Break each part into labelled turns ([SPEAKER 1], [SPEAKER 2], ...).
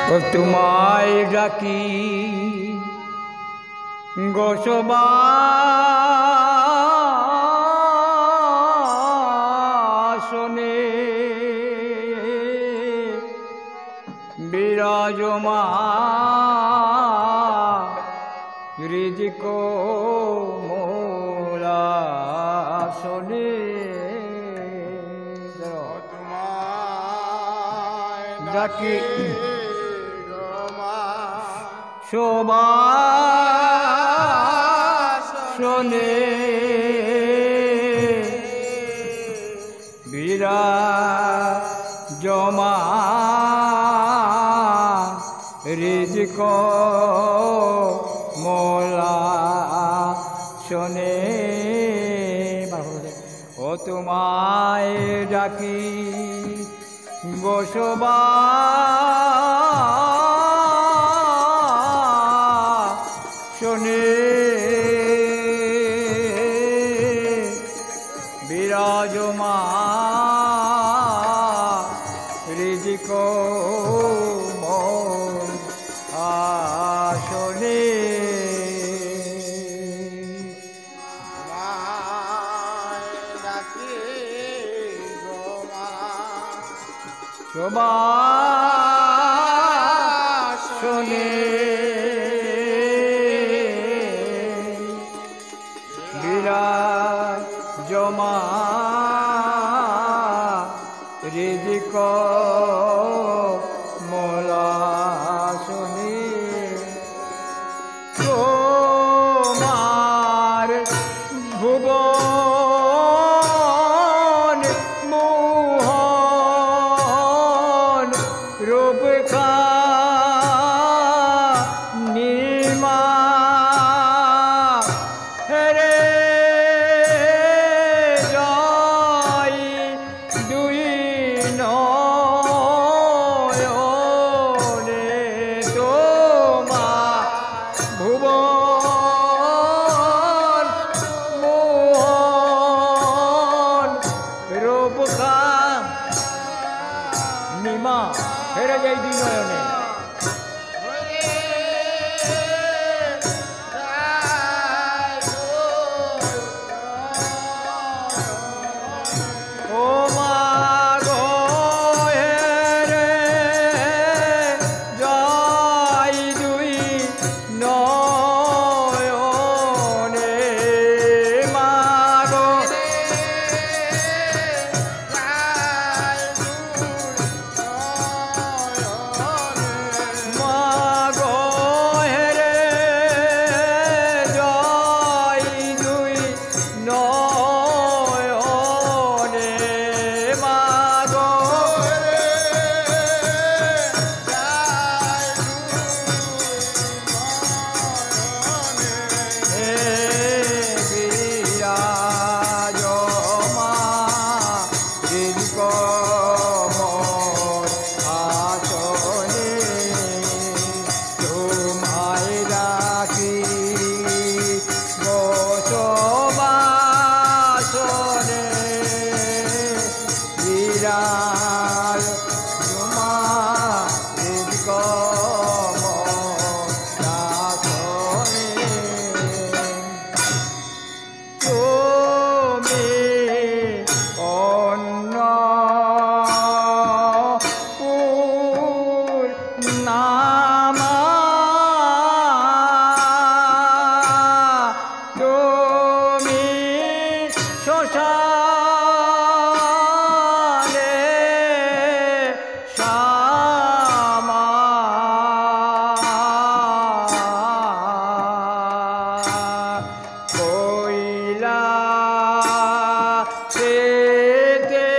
[SPEAKER 1] ও তোমায় ডাকি গোসবাসনে বিরাজমান রিজিক মূলাসনে ডাকি শোভাসনে বিরাজমান রিজিক মূলাসনে ও তোমায় ডাকি গোসবাসনে বিরাজমান রিজিক মূলাসনে শোভাসনে বিরাজমান রিজিক মূলাসনে তোমার ভুবন মোহন রূপকা নিমা হেরে যাই দুই নয়নে তোমার ভুবন মোহন রূপকা নিমা হেরে যাই দুই নয়নে ও মা গো হেরে যাই দুই নয়নে মা গো মা গো হেরে যাই দুই নয়নে মা গো হে বিরাজমান রিজিক মূলাসনে তোমায় ডাকি গোসবাসনে বিরাজমান রিজিক মূলাসনে তুমি অন্নপূর্ণা তুমি শ্মশানে শ্যামা কৈলাসেতে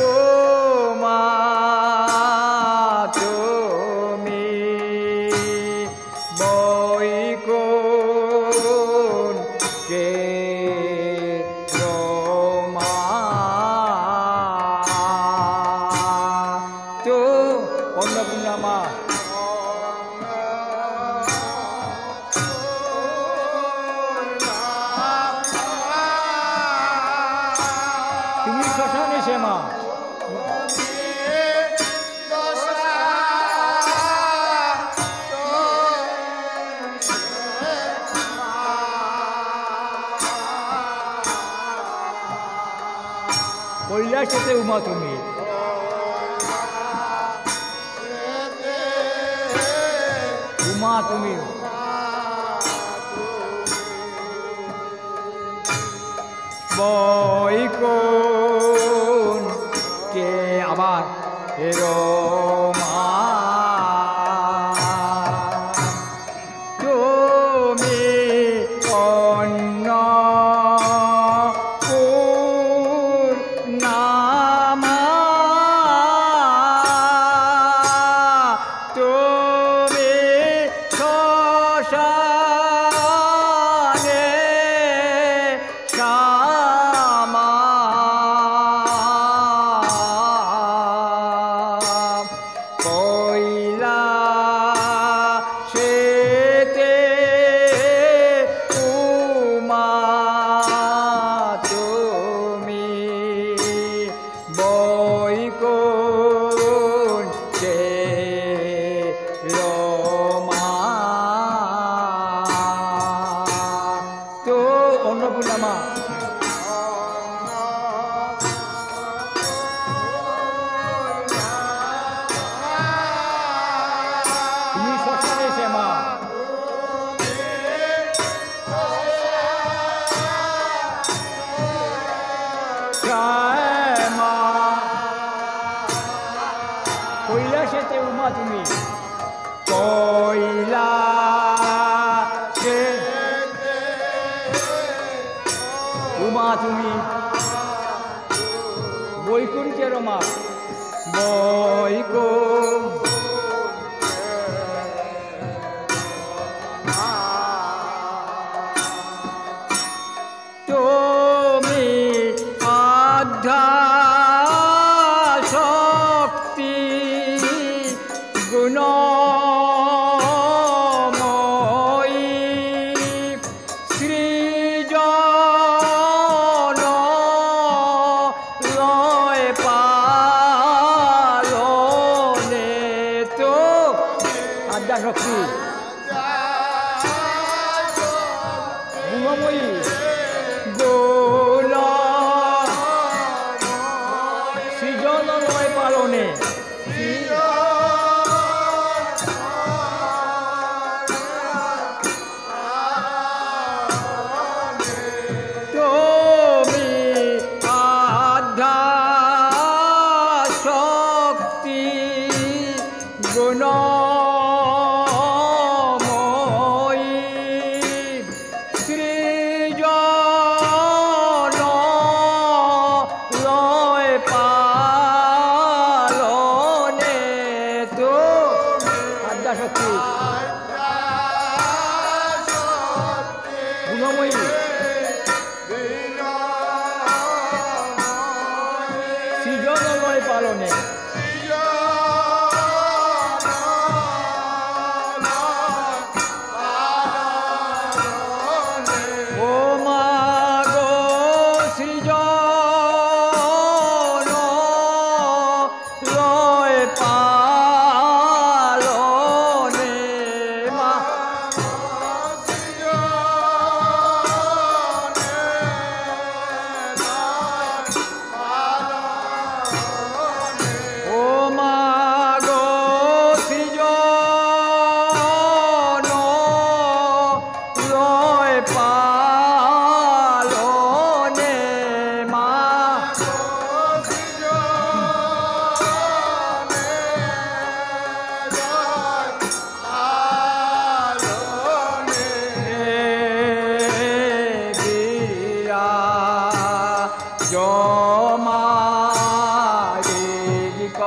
[SPEAKER 1] ও মা তুমি বৈকুণ্ঠে রমা তো অন্নপূর্ণা মা তুমি শ্মশানে সে মা কৈলাসেতে উমা তুমি উমা তুমি বৈকুণ্ঠ কে আবার রমা তুমি অন্য পূর্ণামা তুমি শ্মশানে শ্যামা কৈলাসেতে উমা তুমি বৈকুণ্ঠে রমা তো অন্নপূর্ণা মা তুমি শ্মশানে এসে মা শ্যামা কৈলাসেতে উমা তুমি কৈলাসে উমা তুমি বৈকুণ্ঠের মা বৈকুণ্ঠ তুমি আধ্যা শক্তি গুণময়ী সৃজন লয় পালনে তো আধ্যা শক্তি গুণময়ী সৃজনময় পালনে তুমি আধ্যা শক্তি গুণময়ী সৃজন লয় পালনে তো আদ্যা শক্তি গুণময়ী সৃজনময় পালনে ও মা গো সৃজন লয় পালনে মা ও মা গো সৃজন লয় পালনে মা দিয়া জমারিক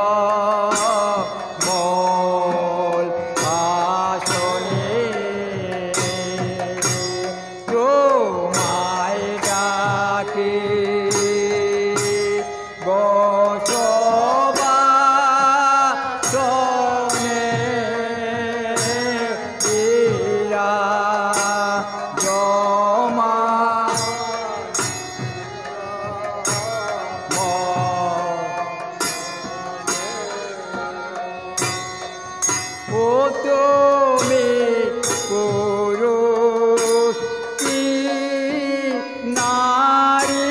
[SPEAKER 1] মল আসনে তোমায় ডাকে বসবাসনে দিয়া জমা ও তুমি পুরুষ কি নারী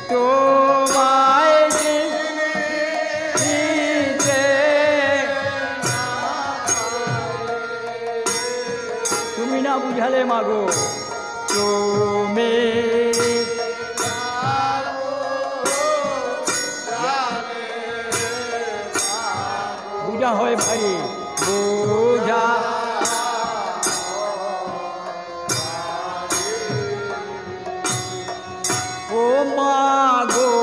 [SPEAKER 1] তোমায় চিনিতে তুমি না বুঝালে মাগো তুমি বুঝা হয় ভারী বুঝা ও মাগো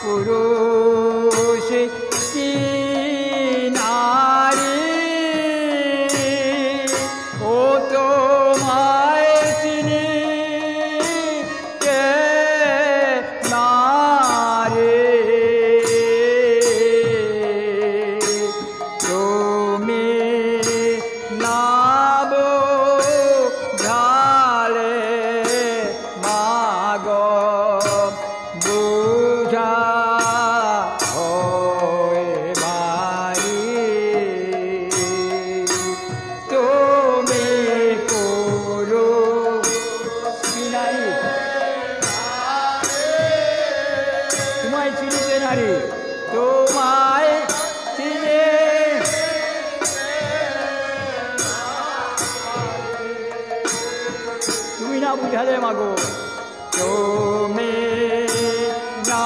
[SPEAKER 1] পুরুষ কি নারী ও তোমায় চিনি কে নারী তুমি নাব ঝালে মাগো বুঝা হয় ভারী তুমি পুরুষ কি নারী তোমায় চিনিতে নারী তোমায় চিনে তুমি না বুঝালে মাগো তুমি না